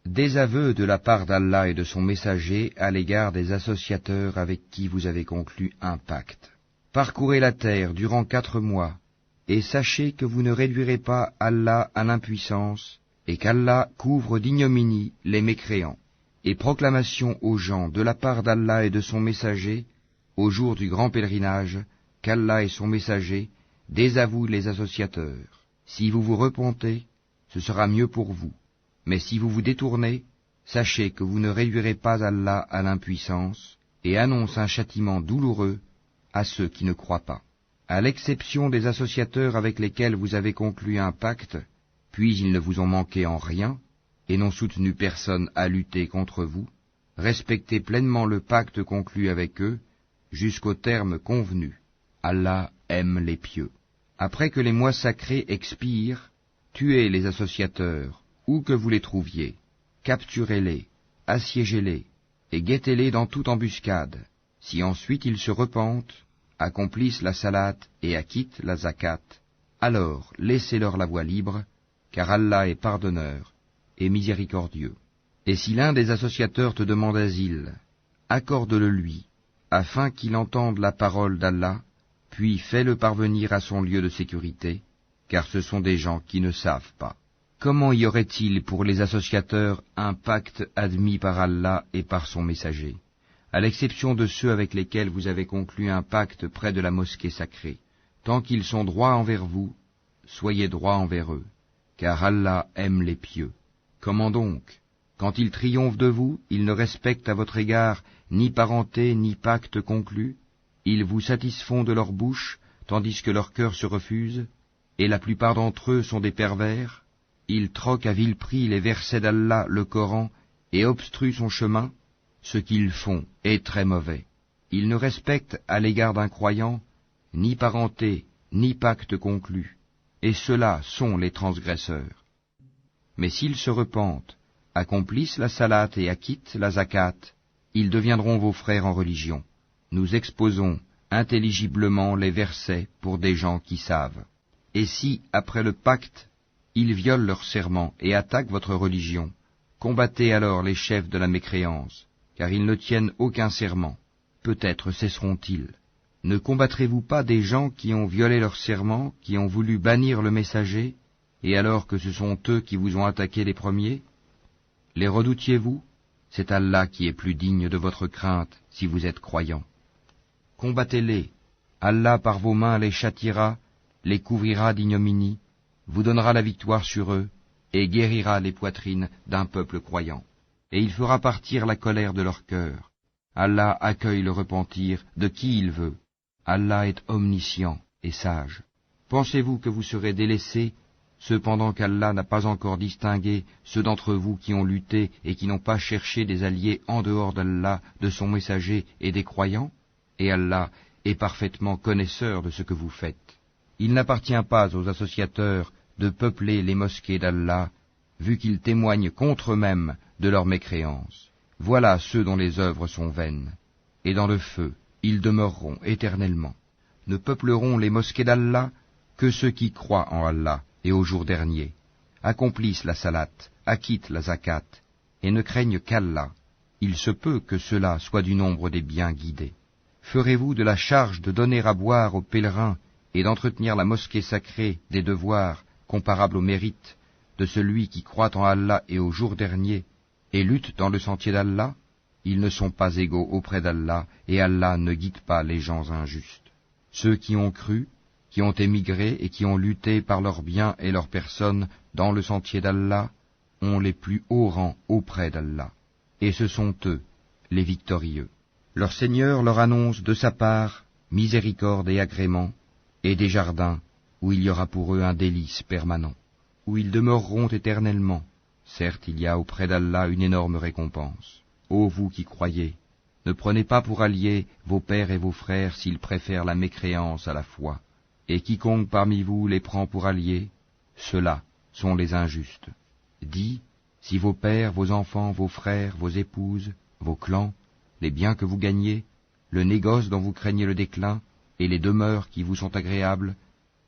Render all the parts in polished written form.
Désaveu de la part d'Allah et de son messager à l'égard des associateurs avec qui vous avez conclu un pacte. Parcourez la terre durant 4 mois, et sachez que vous ne réduirez pas Allah à l'impuissance, et qu'Allah couvre d'ignominie les mécréants. Et proclamation aux gens de la part d'Allah et de son messager, au jour du grand pèlerinage, qu'Allah et son messager désavouent les associateurs. Si vous vous repentez, ce sera mieux pour vous. Mais si vous vous détournez, sachez que vous ne réduirez pas Allah à l'impuissance, et annonce un châtiment douloureux à ceux qui ne croient pas. À l'exception des associateurs avec lesquels vous avez conclu un pacte, puis ils ne vous ont manqué en rien, et n'ont soutenu personne à lutter contre vous, respectez pleinement le pacte conclu avec eux, jusqu'au terme convenu. Allah aime les pieux. Après que les mois sacrés expirent, tuez les associateurs, où que vous les trouviez, capturez-les, assiégez-les, et guettez-les dans toute embuscade. Si ensuite ils se repentent, accomplissent la salate et acquittent la zakat, alors laissez-leur la voie libre, car Allah est pardonneur et miséricordieux. Et si l'un des associateurs te demande asile, accorde-le lui, afin qu'il entende la parole d'Allah, puis fais-le parvenir à son lieu de sécurité, car ce sont des gens qui ne savent pas. Comment y aurait-il pour les associateurs un pacte admis par Allah et par son messager, à l'exception de ceux avec lesquels vous avez conclu un pacte près de la mosquée sacrée? Tant qu'ils sont droits envers vous, soyez droits envers eux, car Allah aime les pieux. Comment donc, quand ils triomphent de vous, ils ne respectent à votre égard ni parenté ni pacte conclu? Ils vous satisfont de leur bouche, tandis que leur cœur se refuse, et la plupart d'entre eux sont des pervers. Ils troquent à vil prix les versets d'Allah, le Coran, et obstruent son chemin. Ce qu'ils font est très mauvais. Ils ne respectent à l'égard d'un croyant ni parenté, ni pacte conclu, et ceux-là sont les transgresseurs. Mais s'ils se repentent, accomplissent la salate et acquittent la zakat, ils deviendront vos frères en religion. Nous exposons intelligiblement les versets pour des gens qui savent. Et si, après le pacte, ils violent leur serment et attaquent votre religion, combattez alors les chefs de la mécréance, car ils ne tiennent aucun serment. Peut-être cesseront-ils. Ne combattrez-vous pas des gens qui ont violé leur serment, qui ont voulu bannir le messager, et alors que ce sont eux qui vous ont attaqué les premiers? Les redoutiez-vous? C'est Allah qui est plus digne de votre crainte, si vous êtes croyants. Combattez-les. Allah par vos mains les châtiera, les couvrira d'ignominie, vous donnera la victoire sur eux, et guérira les poitrines d'un peuple croyant. Et il fera partir la colère de leur cœur. Allah accueille le repentir de qui il veut. Allah est omniscient et sage. Pensez-vous que vous serez délaissés, cependant qu'Allah n'a pas encore distingué ceux d'entre vous qui ont lutté et qui n'ont pas cherché des alliés en dehors d'Allah, de son messager et des croyants? Et Allah est parfaitement connaisseur de ce que vous faites. Il n'appartient pas aux associateurs de peupler les mosquées d'Allah, vu qu'ils témoignent contre eux-mêmes de leur mécréance. Voilà ceux dont les œuvres sont vaines, et dans le feu ils demeureront éternellement. Ne peupleront les mosquées d'Allah que ceux qui croient en Allah et au jour dernier, accomplissent la salate, acquittent la zakat, et ne craignent qu'Allah. Il se peut que cela soit du nombre des bien guidés. Ferez-vous de la charge de donner à boire aux pèlerins et d'entretenir la mosquée sacrée des devoirs comparables au mérite de celui qui croit en Allah et au jour dernier et lutte dans le sentier d'Allah? Ils ne sont pas égaux auprès d'Allah, et Allah ne guide pas les gens injustes. Ceux qui ont cru, qui ont émigré et qui ont lutté par leurs biens et leurs personnes dans le sentier d'Allah, ont les plus hauts rangs auprès d'Allah. Et ce sont eux, les victorieux. Leur Seigneur leur annonce de sa part miséricorde et agrément, et des jardins où il y aura pour eux un délice permanent, où ils demeureront éternellement. Certes, il y a auprès d'Allah une énorme récompense. Ô vous qui croyez, ne prenez pas pour alliés vos pères et vos frères s'ils préfèrent la mécréance à la foi. Et quiconque parmi vous les prend pour alliés, ceux-là sont les injustes. Dis, si vos pères, vos enfants, vos frères, vos épouses, vos clans, les biens que vous gagnez, le négoce dont vous craignez le déclin, et les demeures qui vous sont agréables,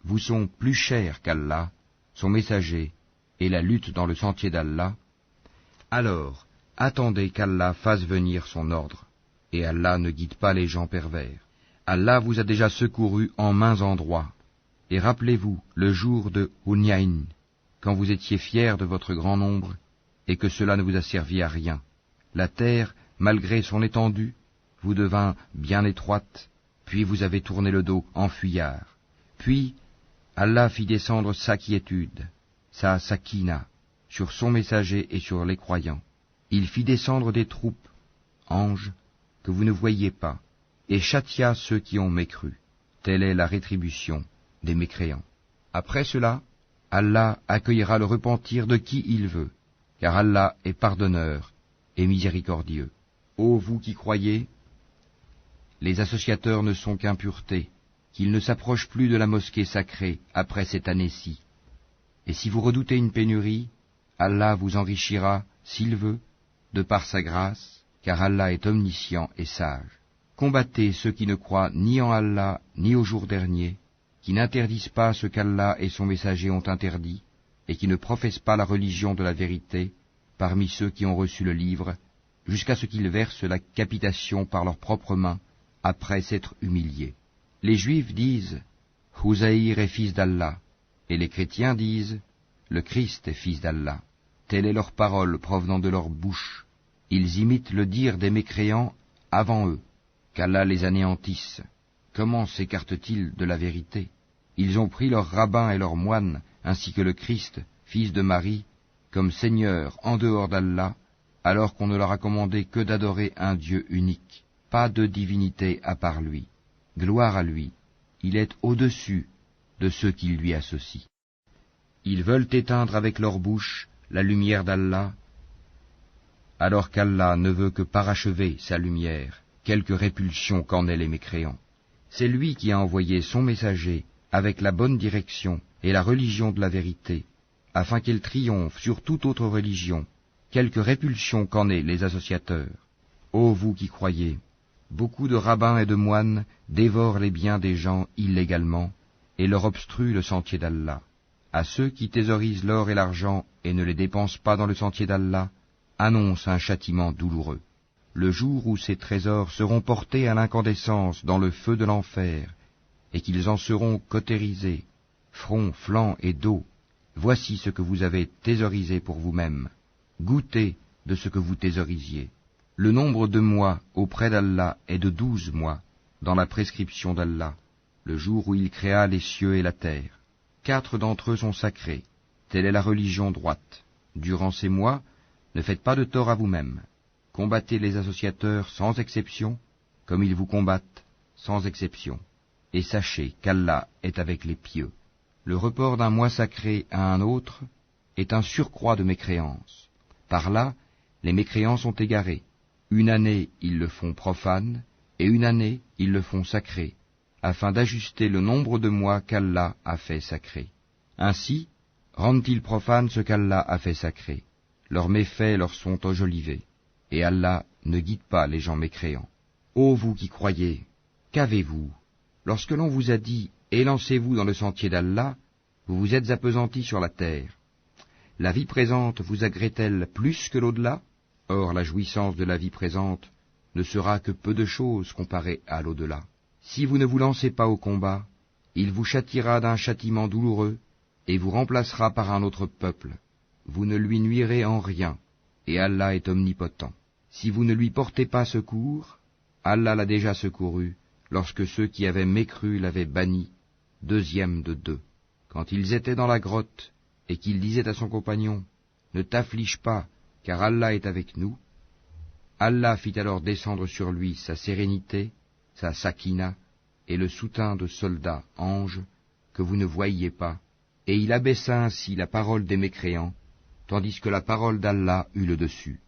vous sont plus chers qu'Allah, son messager, et la lutte dans le sentier d'Allah, Alors, attendez qu'Allah fasse venir son ordre, et Allah ne guide pas les gens pervers. Allah vous a déjà secouru en maints endroits, et rappelez-vous le jour de Hunayn, quand vous étiez fiers de votre grand nombre, et que cela ne vous a servi à rien. La terre, malgré son étendue, vous devint bien étroite, puis vous avez tourné le dos en fuyard. Puis, Allah fit descendre sa quiétude, sa sakina, sur son messager et sur les croyants. Il fit descendre des troupes, anges, que vous ne voyiez pas, et châtia ceux qui ont mécru. Telle est la rétribution des mécréants. Après cela, Allah accueillera le repentir de qui il veut, car Allah est pardonneur et miséricordieux. Ô vous qui croyez, les associateurs ne sont qu'impureté, qu'ils ne s'approchent plus de la mosquée sacrée après cette année-ci. Et si vous redoutez une pénurie, Allah vous enrichira, s'il veut, de par sa grâce, car Allah est omniscient et sage. Combattez ceux qui ne croient ni en Allah ni au jour dernier, qui n'interdisent pas ce qu'Allah et son messager ont interdit, et qui ne professent pas la religion de la vérité, parmi ceux qui ont reçu le livre, jusqu'à ce qu'ils versent la capitation par leurs propres mains, après s'être humiliés. Les Juifs disent « Houzaïr est fils d'Allah », et les chrétiens disent « Le Christ est fils d'Allah ». Telle est leur parole provenant de leur bouche. Ils imitent le dire des mécréants avant eux, qu'Allah les anéantisse. Comment s'écartent-ils de la vérité? Ils ont pris leurs rabbins et leurs moines, ainsi que le Christ, fils de Marie, comme Seigneur en dehors d'Allah, alors qu'on ne leur a commandé que d'adorer un Dieu unique, pas de divinité à part lui. Gloire à lui, il est au-dessus de ceux qui lui associent. Ils veulent éteindre avec leur bouche la lumière d'Allah, alors qu'Allah ne veut que parachever sa lumière, quelque répulsion qu'en aient les mécréants. C'est lui qui a envoyé son messager avec la bonne direction et la religion de la vérité, afin qu'elle triomphe sur toute autre religion, quelque répulsion qu'en aient les associateurs. Ô vous qui croyez, beaucoup de rabbins et de moines dévorent les biens des gens illégalement et leur obstruent le sentier d'Allah. À ceux qui thésaurisent l'or et l'argent et ne les dépensent pas dans le sentier d'Allah, annonce un châtiment douloureux. Le jour où ces trésors seront portés à l'incandescence dans le feu de l'enfer, et qu'ils en seront cautérisés, front, flanc et dos, voici ce que vous avez thésaurisé pour vous-même. Goûtez de ce que vous thésaurisiez. Le nombre de mois auprès d'Allah est de 12 mois, dans la prescription d'Allah, le jour où il créa les cieux et la terre. 4 d'entre eux sont sacrés. Telle est la religion droite. Durant ces mois, ne faites pas de tort à vous-même. Combattez les associateurs sans exception, comme ils vous combattent sans exception. Et sachez qu'Allah est avec les pieux. Le report d'un mois sacré à un autre est un surcroît de mécréance. Par là, les mécréants sont égarés. Une année, ils le font profane, et une année, ils le font sacré, afin d'ajuster le nombre de mois qu'Allah a fait sacré. Ainsi, rendent-ils profane ce qu'Allah a fait sacré. Leurs méfaits leur sont enjolivés, et Allah ne guide pas les gens mécréants. Ô vous qui croyez, qu'avez-vous? Lorsque l'on vous a dit « Élancez-vous dans le sentier d'Allah », vous vous êtes appesantis sur la terre. La vie présente vous agrée-t-elle plus que l'au-delà? Or la jouissance de la vie présente ne sera que peu de choses comparée à l'au-delà. Si vous ne vous lancez pas au combat, il vous châtiera d'un châtiment douloureux, et vous remplacera par un autre peuple. Vous ne lui nuirez en rien, et Allah est omnipotent. Si vous ne lui portez pas secours, Allah l'a déjà secouru, lorsque ceux qui avaient mécru l'avaient banni, 2e de 2. Quand ils étaient dans la grotte, et qu'il disait à son compagnon, « Ne t'afflige pas, car Allah est avec nous », Allah fit alors descendre sur lui sa sérénité, sa sakina, et le soutien de soldats, anges, que vous ne voyiez pas, et il abaissa ainsi la parole des mécréants, tandis que la parole d'Allah eut le dessus.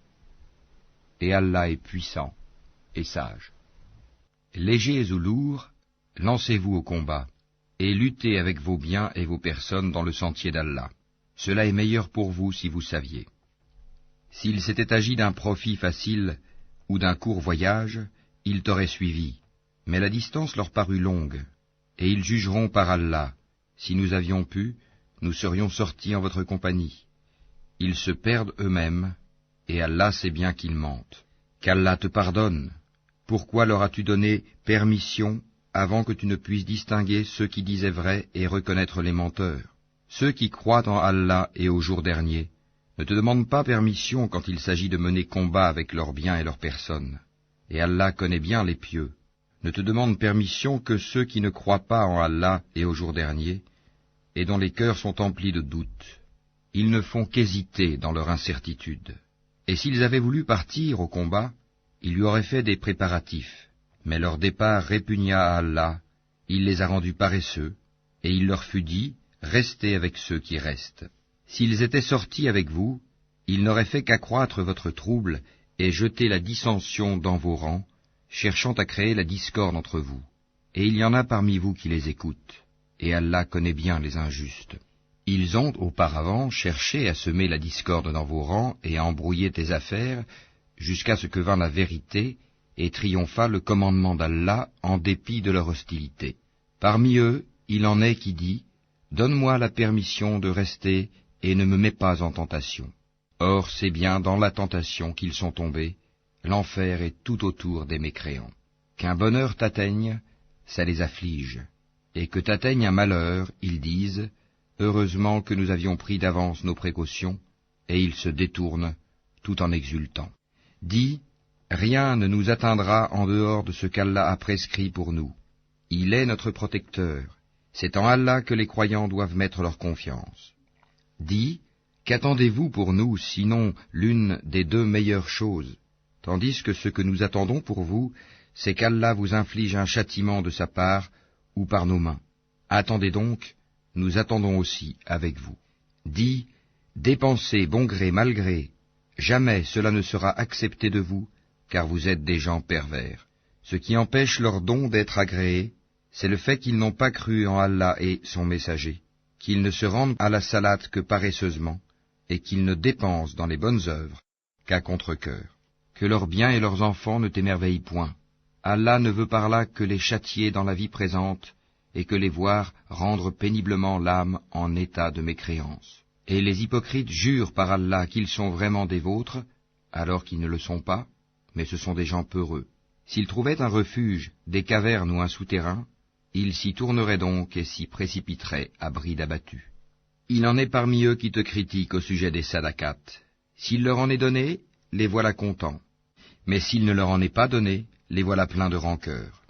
Et Allah est puissant et sage. Légers ou lourds, lancez-vous au combat, et luttez avec vos biens et vos personnes dans le sentier d'Allah. Cela est meilleur pour vous si vous saviez. S'il s'était agi d'un profit facile ou d'un court voyage, ils t'auraient suivi, mais la distance leur parut longue, et ils jugeront par Allah. Si nous avions pu, nous serions sortis en votre compagnie. Ils se perdent eux-mêmes, et Allah sait bien qu'ils mentent. Qu'Allah te pardonne. Pourquoi leur as-tu donné permission avant que tu ne puisses distinguer ceux qui disaient vrai et reconnaître les menteurs? Ceux qui croient en Allah et au jour dernier ne te demandent pas permission quand il s'agit de mener combat avec leurs biens et leurs personnes. Et Allah connaît bien les pieux. Ne te demandent permission que ceux qui ne croient pas en Allah et au jour dernier, et dont les cœurs sont emplis de doutes. Ils ne font qu'hésiter dans leur incertitude. Et s'ils avaient voulu partir au combat, ils lui auraient fait des préparatifs. Mais leur départ répugna à Allah, il les a rendus paresseux, et il leur fut dit, restez avec ceux qui restent. S'ils étaient sortis avec vous, ils n'auraient fait qu'accroître votre trouble et jeter la dissension dans vos rangs, cherchant à créer la discorde entre vous. Et il y en a parmi vous qui les écoutent, et Allah connaît bien les injustes. Ils ont auparavant cherché à semer la discorde dans vos rangs et à embrouiller tes affaires, jusqu'à ce que vint la vérité et triompha le commandement d'Allah en dépit de leur hostilité. Parmi eux, il en est qui dit, « Donne-moi la permission de rester et ne me mets pas en tentation. » Or c'est bien dans la tentation qu'ils sont tombés, l'enfer est tout autour des mécréants. Qu'un bonheur t'atteigne, ça les afflige, et que t'atteigne un malheur, ils disent, heureusement que nous avions pris d'avance nos précautions, et ils se détournent, tout en exultant. Dis, rien ne nous atteindra en dehors de ce qu'Allah a prescrit pour nous. Il est notre protecteur, c'est en Allah que les croyants doivent mettre leur confiance. Dis, qu'attendez-vous pour nous, sinon l'une des deux meilleures choses, tandis que ce que nous attendons pour vous, c'est qu'Allah vous inflige un châtiment de sa part ou par nos mains. Attendez donc, nous attendons aussi avec vous. Dis, dépensez bon gré mal gré, jamais cela ne sera accepté de vous, car vous êtes des gens pervers. Ce qui empêche leur don d'être agréé, c'est le fait qu'ils n'ont pas cru en Allah et son messager, qu'ils ne se rendent à la salate que paresseusement, et qu'ils ne dépensent dans les bonnes œuvres qu'à contre-cœur. Que leurs biens et leurs enfants ne t'émerveillent point. Allah ne veut par là que les châtier dans la vie présente, et que les voir rendre péniblement l'âme en état de mécréance. Et les hypocrites jurent par Allah qu'ils sont vraiment des vôtres, alors qu'ils ne le sont pas, mais ce sont des gens peureux. S'ils trouvaient un refuge, des cavernes ou un souterrain, ils s'y tourneraient donc et s'y précipiteraient à bride abattue. Il en est parmi eux qui te critiquent au sujet des sadakats. S'il leur en est donné, les voilà contents. Mais s'il ne leur en est pas donné, les voilà pleins de rancœur.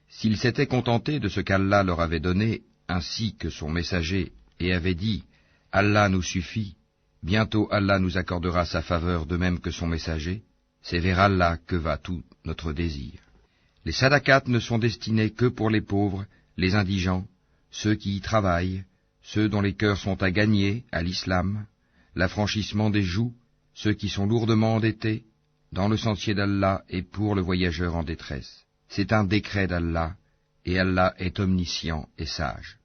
S'ils s'étaient contentés de ce qu'Allah leur avait donné, ainsi que son messager, et avaient dit « Allah nous suffit », bientôt Allah nous accordera sa faveur de même que son messager, c'est vers Allah que va tout notre désir. Les sadakats ne sont destinés que pour les pauvres, les indigents, ceux qui y travaillent, ceux dont les cœurs sont à gagner à l'islam, l'affranchissement des joues, ceux qui sont lourdement endettés, dans le sentier d'Allah et pour le voyageur en détresse. C'est un décret d'Allah, et Allah est omniscient et sage.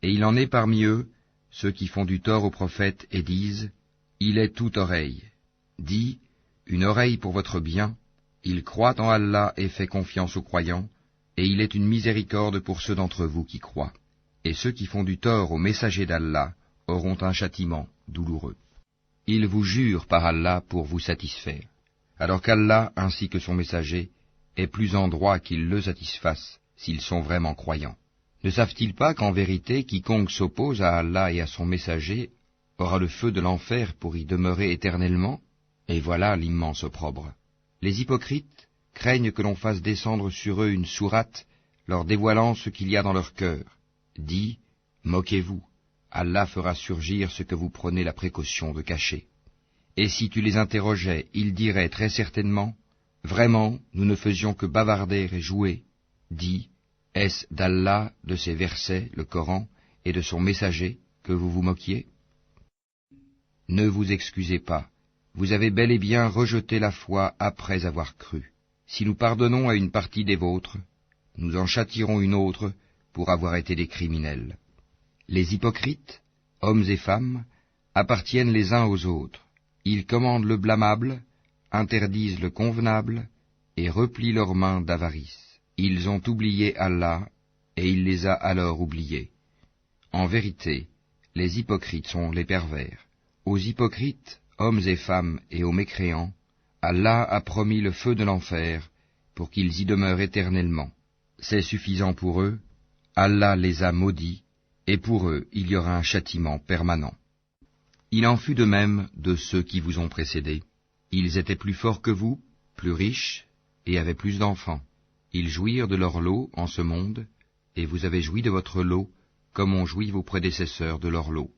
Et il en est parmi eux, ceux qui font du tort au prophète et disent, « Il est toute oreille ». Dis, « Une oreille pour votre bien, il croit en Allah et fait confiance aux croyants, et il est une miséricorde pour ceux d'entre vous qui croient. Et ceux qui font du tort au messager d'Allah auront un châtiment douloureux. Ils vous jurent par Allah pour vous satisfaire, alors qu'Allah ainsi que son messager est plus en droit qu'ils le satisfassent s'ils sont vraiment croyants. Ne savent-ils pas qu'en vérité quiconque s'oppose à Allah et à son messager aura le feu de l'enfer pour y demeurer éternellement? Et voilà l'immense opprobre. Les hypocrites craignent que l'on fasse descendre sur eux une sourate leur dévoilant ce qu'il y a dans leur cœur. Dis, moquez-vous, Allah fera surgir ce que vous prenez la précaution de cacher. Et si tu les interrogeais, ils diraient très certainement, vraiment, nous ne faisions que bavarder et jouer. Dis, est-ce d'Allah, de ses versets, le Coran, et de son messager, que vous vous moquiez? Ne vous excusez pas, vous avez bel et bien rejeté la foi après avoir cru. Si nous pardonnons à une partie des vôtres, nous en châtierons une autre pour avoir été des criminels. Les hypocrites, hommes et femmes, appartiennent les uns aux autres. Ils commandent le blâmable, interdisent le convenable, et replient leurs mains d'avarice. Ils ont oublié Allah, et il les a alors oubliés. En vérité, les hypocrites sont les pervers. Aux hypocrites, hommes et femmes et aux mécréants, Allah a promis le feu de l'enfer pour qu'ils y demeurent éternellement. C'est suffisant pour eux, Allah les a maudits, et pour eux il y aura un châtiment permanent. Il en fut de même de ceux qui vous ont précédés. Ils étaient plus forts que vous, plus riches, et avaient plus d'enfants. Ils jouirent de leur lot en ce monde, et vous avez joui de votre lot, comme ont joui vos prédécesseurs de leur lot.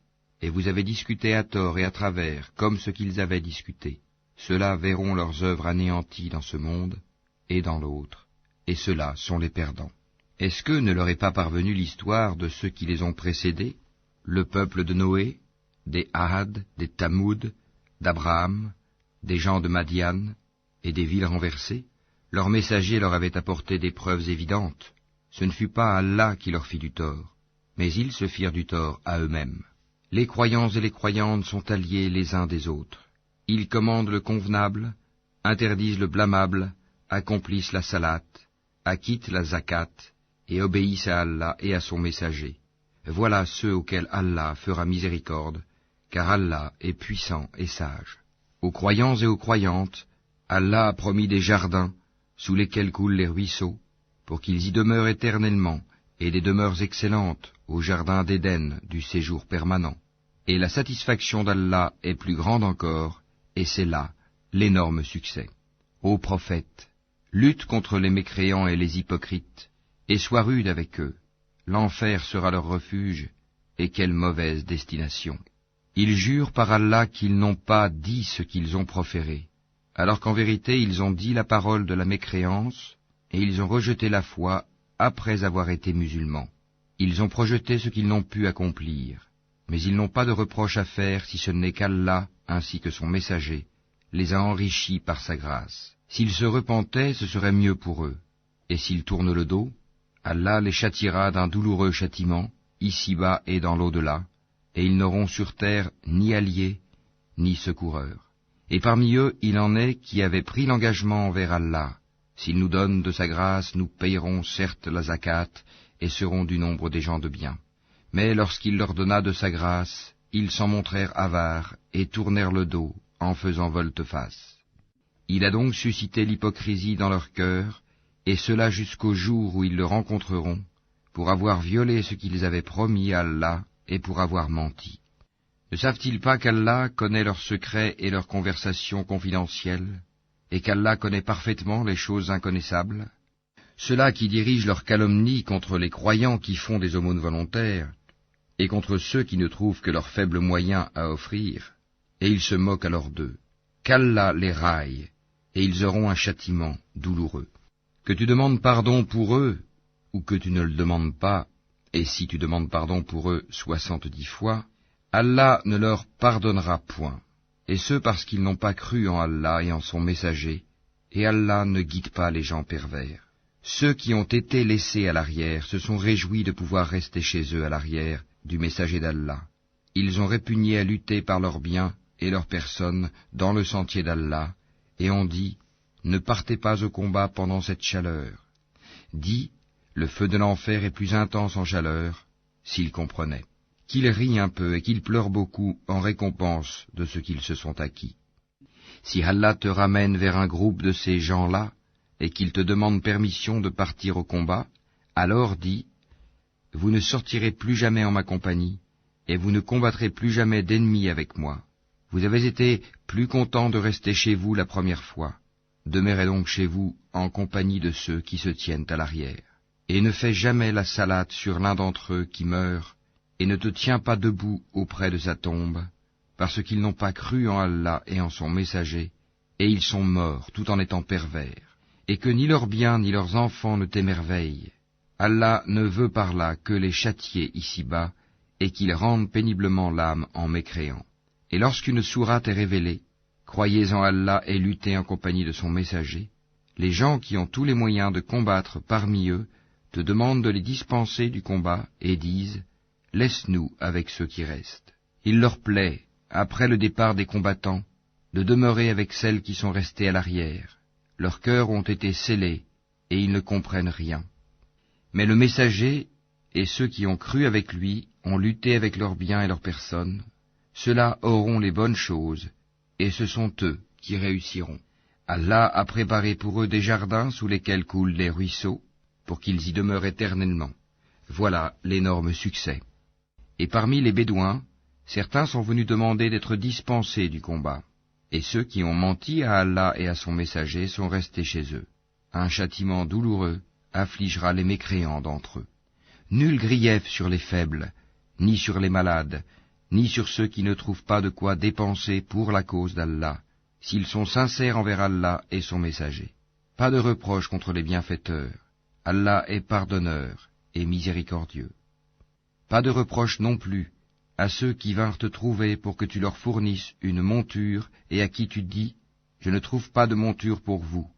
Et vous avez discuté à tort et à travers, comme ce qu'ils avaient discuté. Ceux-là verront leurs œuvres anéanties dans ce monde et dans l'autre, et ceux-là sont les perdants. Est-ce que ne leur est pas parvenue l'histoire de ceux qui les ont précédés, le peuple de Noé, des Ahad, des Tamoud, d'Abraham, des gens de Madian, et des villes renversées? Leurs messagers leur avaient apporté des preuves évidentes. Ce ne fut pas Allah qui leur fit du tort, mais ils se firent du tort à eux-mêmes. Les croyants et les croyantes sont alliés les uns des autres. Ils commandent le convenable, interdisent le blâmable, accomplissent la salate, acquittent la zakat, et obéissent à Allah et à son messager. Voilà ceux auxquels Allah fera miséricorde, car Allah est puissant et sage. Aux croyants et aux croyantes, Allah a promis des jardins, sous lesquels coulent les ruisseaux, pour qu'ils y demeurent éternellement, et des demeures excellentes, au jardin d'Éden du séjour permanent. Et la satisfaction d'Allah est plus grande encore, et c'est là l'énorme succès. Ô prophète, lutte contre les mécréants et les hypocrites, et sois rude avec eux. L'enfer sera leur refuge, et quelle mauvaise destination. Ils jurent par Allah qu'ils n'ont pas dit ce qu'ils ont proféré, alors qu'en vérité ils ont dit la parole de la mécréance, et ils ont rejeté la foi après avoir été musulmans. Ils ont projeté ce qu'ils n'ont pu accomplir, mais ils n'ont pas de reproche à faire si ce n'est qu'Allah, ainsi que son messager, les a enrichis par sa grâce. S'ils se repentaient, ce serait mieux pour eux, et s'ils tournent le dos, Allah les châtiera d'un douloureux châtiment, ici-bas et dans l'au-delà, et ils n'auront sur terre ni alliés, ni secoureurs. Et parmi eux, il en est qui avaient pris l'engagement envers Allah. S'il nous donne de sa grâce, nous payerons certes la zakat, et serons du nombre des gens de bien. Mais lorsqu'il leur donna de sa grâce, ils s'en montrèrent avares, et tournèrent le dos, en faisant volte-face. Il a donc suscité l'hypocrisie dans leur cœur, et cela jusqu'au jour où ils le rencontreront, pour avoir violé ce qu'ils avaient promis à Allah, et pour avoir menti. Ne savent-ils pas qu'Allah connaît leurs secrets et leurs conversations confidentielles, et qu'Allah connaît parfaitement les choses inconnaissables? Ceux-là qui dirigent leur calomnie contre les croyants qui font des aumônes volontaires, et contre ceux qui ne trouvent que leurs faibles moyens à offrir, et ils se moquent alors d'eux. Qu'Allah les raille, et ils auront un châtiment douloureux. Que tu demandes pardon pour eux, ou que tu ne le demandes pas, et si tu demandes pardon pour eux 70 fois, Allah ne leur pardonnera point, et ce parce qu'ils n'ont pas cru en Allah et en son messager, et Allah ne guide pas les gens pervers. Ceux qui ont été laissés à l'arrière se sont réjouis de pouvoir rester chez eux à l'arrière du messager d'Allah. Ils ont répugné à lutter par leurs biens et leurs personnes dans le sentier d'Allah, et ont dit, ne partez pas au combat pendant cette chaleur. Dis, le feu de l'enfer est plus intense en chaleur, s'ils comprenaient. Qu'ils rient un peu et qu'ils pleurent beaucoup en récompense de ce qu'ils se sont acquis. Si Allah te ramène vers un groupe de ces gens-là, et qu'ils te demandent permission de partir au combat, alors dis, vous ne sortirez plus jamais en ma compagnie, et vous ne combattrez plus jamais d'ennemis avec moi. Vous avez été plus contents de rester chez vous la première fois. Demeurez donc chez vous en compagnie de ceux qui se tiennent à l'arrière. Et ne fais jamais la salate sur l'un d'entre eux qui meurt, et ne te tiens pas debout auprès de sa tombe, parce qu'ils n'ont pas cru en Allah et en son messager, et ils sont morts tout en étant pervers, et que ni leurs biens ni leurs enfants ne t'émerveillent. Allah ne veut par là que les châtier ici-bas, et qu'ils rendent péniblement l'âme en mécréant. Et lorsqu'une sourate est révélée, croyez en Allah et luttez en compagnie de son messager, les gens qui ont tous les moyens de combattre parmi eux te demandent de les dispenser du combat et disent « Laisse-nous avec ceux qui restent ». Il leur plaît, après le départ des combattants, de demeurer avec celles qui sont restées à l'arrière. Leurs cœurs ont été scellés et ils ne comprennent rien. Mais le messager et ceux qui ont cru avec lui ont lutté avec leurs biens et leurs personnes. Ceux-là auront les bonnes choses et ce sont eux qui réussiront. Allah a préparé pour eux des jardins sous lesquels coulent des ruisseaux, pour qu'ils y demeurent éternellement. Voilà l'énorme succès. Et parmi les Bédouins, certains sont venus demander d'être dispensés du combat, et ceux qui ont menti à Allah et à son messager sont restés chez eux. Un châtiment douloureux affligera les mécréants d'entre eux. Nul grief sur les faibles, ni sur les malades, ni sur ceux qui ne trouvent pas de quoi dépenser pour la cause d'Allah, s'ils sont sincères envers Allah et son messager. Pas de reproche contre les bienfaiteurs. Allah est pardonneur et miséricordieux. Pas de reproche non plus à ceux qui vinrent te trouver pour que tu leur fournisses une monture et à qui tu dis « Je ne trouve pas de monture pour vous ».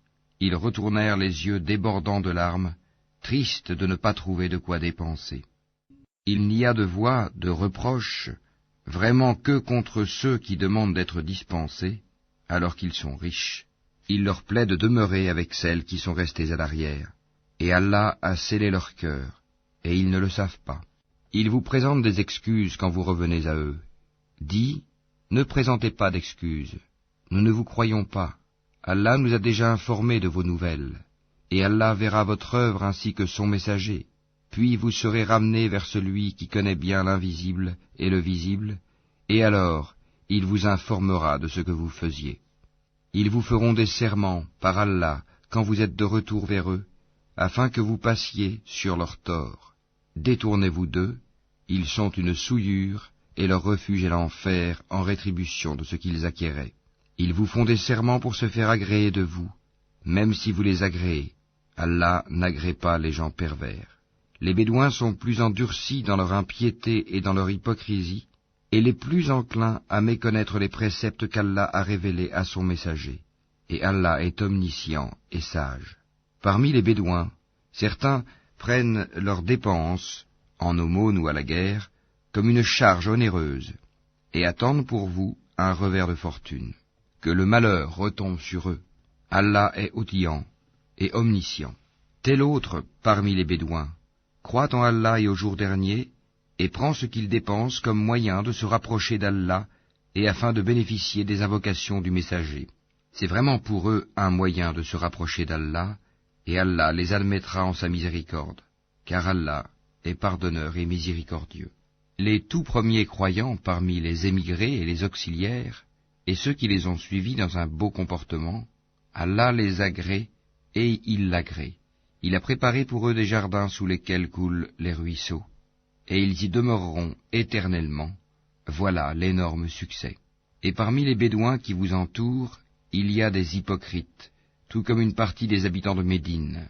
Ils retournèrent les yeux débordants de larmes, tristes de ne pas trouver de quoi dépenser. Il n'y a de voix, de reproche, vraiment que contre ceux qui demandent d'être dispensés, alors qu'ils sont riches. Il leur plaît de demeurer avec celles qui sont restées à l'arrière, et Allah a scellé leur cœur, et ils ne le savent pas. Ils vous présentent des excuses quand vous revenez à eux. Dis, ne présentez pas d'excuses, nous ne vous croyons pas. Allah nous a déjà informés de vos nouvelles, et Allah verra votre œuvre ainsi que son messager, puis vous serez ramenés vers celui qui connaît bien l'invisible et le visible, et alors il vous informera de ce que vous faisiez. Ils vous feront des serments par Allah quand vous êtes de retour vers eux, afin que vous passiez sur leurs torts. Détournez-vous d'eux, ils sont une souillure, et leur refuge est l'enfer en rétribution de ce qu'ils acquéraient. Ils vous font des serments pour se faire agréer de vous, même si vous les agréez. Allah n'agrée pas les gens pervers. Les Bédouins sont plus endurcis dans leur impiété et dans leur hypocrisie, et les plus enclins à méconnaître les préceptes qu'Allah a révélés à son messager. Et Allah est omniscient et sage. Parmi les Bédouins, certains prennent leurs dépenses, en aumône ou à la guerre, comme une charge onéreuse, et attendent pour vous un revers de fortune. Que le malheur retombe sur eux. Allah est audient et omniscient. Tel autre, parmi les Bédouins, croit en Allah et au jour dernier, et prend ce qu'il dépense comme moyen de se rapprocher d'Allah et afin de bénéficier des invocations du messager. C'est vraiment pour eux un moyen de se rapprocher d'Allah, et Allah les admettra en sa miséricorde, car Allah est pardonneur et miséricordieux. Les tout premiers croyants parmi les émigrés et les auxiliaires, et ceux qui les ont suivis dans un beau comportement, Allah les agrée et il l'agrée. Il a préparé pour eux des jardins sous lesquels coulent les ruisseaux, et ils y demeureront éternellement. Voilà l'énorme succès. Et parmi les Bédouins qui vous entourent, il y a des hypocrites, tout comme une partie des habitants de Médine.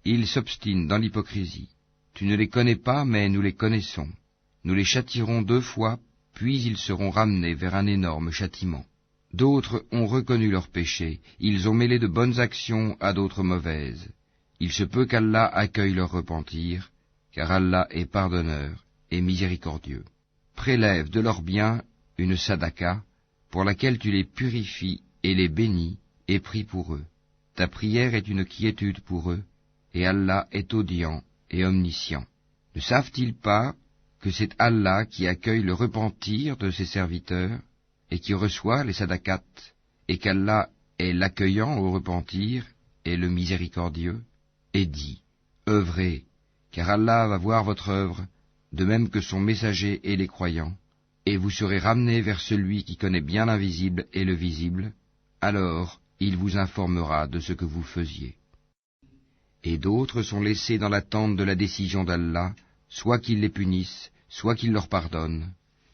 Ils s'obstinent dans l'hypocrisie. Tu ne les connais pas, mais nous les connaissons. Nous les châtierons 2 fois, puis ils seront ramenés vers un énorme châtiment. D'autres ont reconnu leurs péchés, ils ont mêlé de bonnes actions à d'autres mauvaises. Il se peut qu'Allah accueille leur repentir, car Allah est pardonneur et miséricordieux. Prélève de leurs biens une sadaka, pour laquelle tu les purifies et les bénis, et prie pour eux. Ta prière est une quiétude pour eux, et Allah est audient et omniscient. Ne savent-ils pas que c'est Allah qui accueille le repentir de ses serviteurs, et qui reçoit les sadakats, et qu'Allah est l'accueillant au repentir et le miséricordieux? Et dit, œuvrez, car Allah va voir votre œuvre, de même que son messager et les croyants, et vous serez ramenés vers celui qui connaît bien l'invisible et le visible, alors il vous informera de ce que vous faisiez. Et d'autres sont laissés dans l'attente de la décision d'Allah, soit qu'il les punisse, soit qu'il leur pardonne,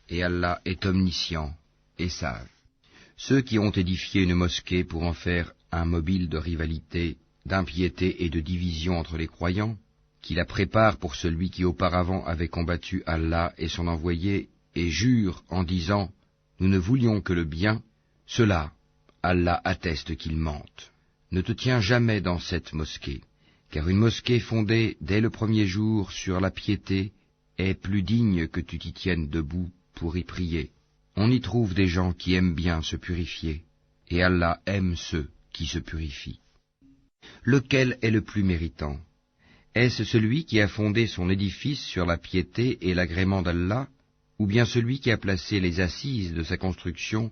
et Allah est omniscient et sage. Ceux qui ont édifié une mosquée pour en faire un mobile de rivalité, d'impiété et de division entre les croyants, qui la préparent pour celui qui auparavant avait combattu Allah et son envoyé, et jurent en disant « Nous ne voulions que le bien », ceux-là, Allah atteste qu'ils mentent. Ne te tiens jamais dans cette mosquée, car une mosquée fondée dès le premier jour sur la piété est plus digne que tu t'y tiennes debout pour y prier. On y trouve des gens qui aiment bien se purifier, et Allah aime ceux qui se purifient. Lequel est le plus méritant? Est-ce celui qui a fondé son édifice sur la piété et l'agrément d'Allah, ou bien celui qui a placé les assises de sa construction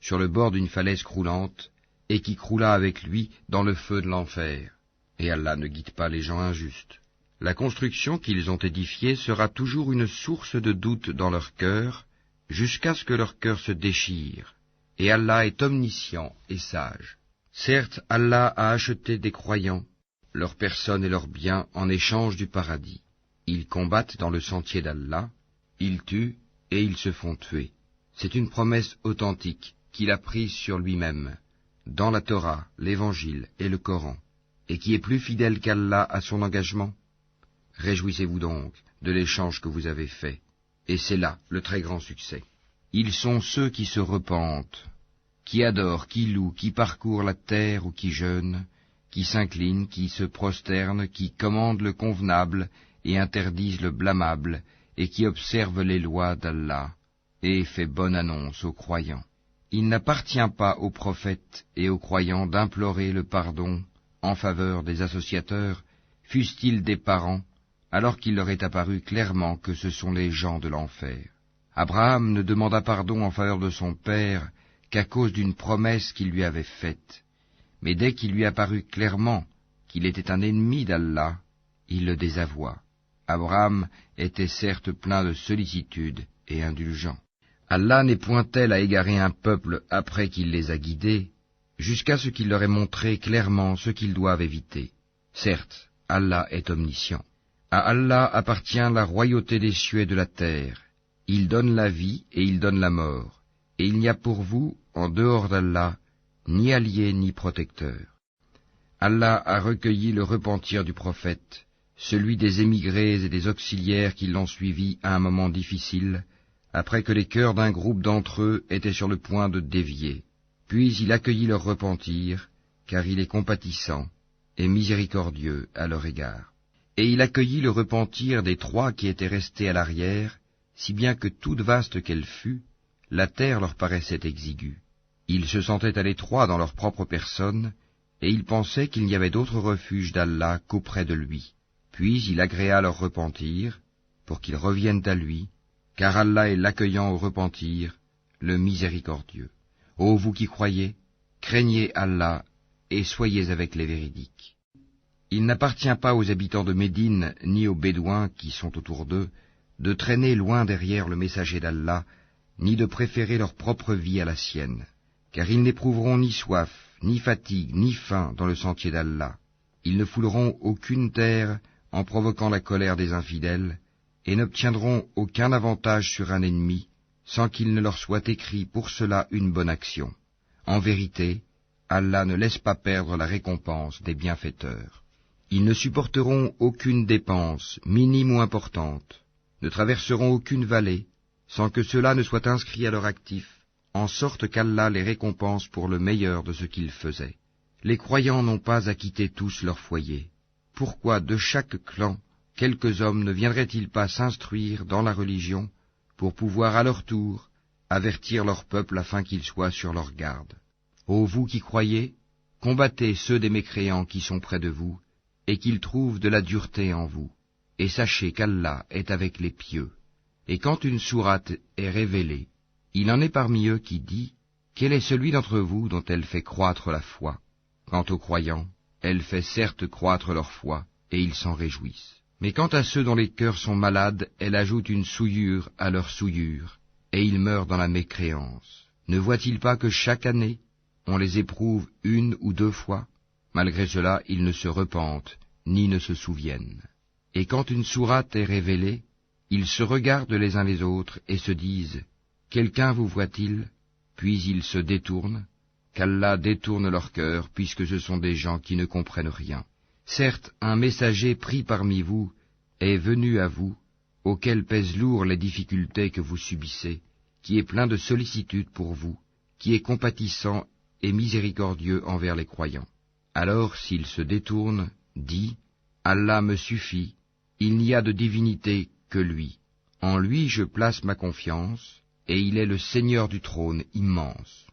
sur le bord d'une falaise croulante, et qui croula avec lui dans le feu de l'enfer. Et Allah ne guide pas les gens injustes. La construction qu'ils ont édifiée sera toujours une source de doute dans leur cœur, jusqu'à ce que leur cœur se déchire. Et Allah est omniscient et sage. Certes, Allah a acheté des croyants, leurs personnes et leurs biens en échange du paradis. Ils combattent dans le sentier d'Allah, ils tuent et ils se font tuer. C'est une promesse authentique qu'il a prise sur lui-même, dans la Torah, l'Évangile et le Coran, et qui est plus fidèle qu'Allah à son engagement. Réjouissez-vous donc de l'échange que vous avez fait, et c'est là le très grand succès. Ils sont ceux qui se repentent, qui adorent, qui louent, qui parcourent la terre ou qui jeûnent, qui s'inclinent, qui se prosternent, qui commandent le convenable et interdisent le blâmable, et qui observent les lois d'Allah, et fait bonne annonce aux croyants. Il n'appartient pas aux prophètes et aux croyants d'implorer le pardon en faveur des associateurs, fussent-ils des parents, alors qu'il leur est apparu clairement que ce sont les gens de l'enfer. Abraham ne demanda pardon en faveur de son père qu'à cause d'une promesse qu'il lui avait faite. Mais dès qu'il lui apparut clairement qu'il était un ennemi d'Allah, il le désavoua. Abraham était certes plein de sollicitude et indulgent. Allah n'est point tel à égarer un peuple après qu'il les a guidés, jusqu'à ce qu'il leur ait montré clairement ce qu'ils doivent éviter. Certes, Allah est omniscient. À Allah appartient la royauté des cieux et de la terre. Il donne la vie et il donne la mort, et il n'y a pour vous, en dehors d'Allah, ni allié ni protecteur. Allah a recueilli le repentir du prophète, celui des émigrés et des auxiliaires qui l'ont suivi à un moment difficile, après que les cœurs d'un groupe d'entre eux étaient sur le point de dévier. Puis il accueillit leur repentir, car il est compatissant et miséricordieux à leur égard. Et il accueillit le repentir des 3 qui étaient restés à l'arrière, si bien que toute vaste qu'elle fût, la terre leur paraissait exiguë. Ils se sentaient à l'étroit dans leur propre personne, et ils pensaient qu'il n'y avait d'autre refuge d'Allah qu'auprès de lui. Puis il agréa leur repentir, pour qu'ils reviennent à lui, car Allah est l'accueillant au repentir, le miséricordieux. Ô vous qui croyez, craignez Allah et soyez avec les véridiques. Il n'appartient pas aux habitants de Médine ni aux Bédouins qui sont autour d'eux de traîner loin derrière le messager d'Allah, ni de préférer leur propre vie à la sienne, car ils n'éprouveront ni soif, ni fatigue, ni faim dans le sentier d'Allah. Ils ne fouleront aucune terre en provoquant la colère des infidèles, et n'obtiendront aucun avantage sur un ennemi, sans qu'il ne leur soit écrit pour cela une bonne action. En vérité, Allah ne laisse pas perdre la récompense des bienfaiteurs. Ils ne supporteront aucune dépense, minime ou importante, ne traverseront aucune vallée, sans que cela ne soit inscrit à leur actif, en sorte qu'Allah les récompense pour le meilleur de ce qu'ils faisaient. Les croyants n'ont pas à quitter tous leur foyer. Pourquoi de chaque clan, quelques hommes ne viendraient-ils pas s'instruire dans la religion, pour pouvoir à leur tour avertir leur peuple afin qu'ils soient sur leur garde? Ô vous qui croyez, combattez ceux des mécréants qui sont près de vous, et qu'ils trouvent de la dureté en vous, et sachez qu'Allah est avec les pieux. Et quand une sourate est révélée, il en est parmi eux qui dit, quel est celui d'entre vous dont elle fait croître la foi? Quant aux croyants, elle fait certes croître leur foi, et ils s'en réjouissent. Mais quant à ceux dont les cœurs sont malades, elle ajoute une souillure à leur souillure, et ils meurent dans la mécréance. Ne voient-ils pas que chaque année, on les éprouve 1 ou 2 fois? Malgré cela, ils ne se repentent, ni ne se souviennent. Et quand une sourate est révélée, ils se regardent les uns les autres et se disent, quelqu'un vous voit-il? Puis ils se détournent, qu'Allah détourne leur cœur, puisque ce sont des gens qui ne comprennent rien. Certes, un messager pris parmi vous est venu à vous, auquel pèsent lourd les difficultés que vous subissez, qui est plein de sollicitude pour vous, qui est compatissant et miséricordieux envers les croyants. Alors, s'il se détourne, dit, Allah me suffit, il n'y a de divinité que lui. En lui je place ma confiance, et il est le Seigneur du trône immense.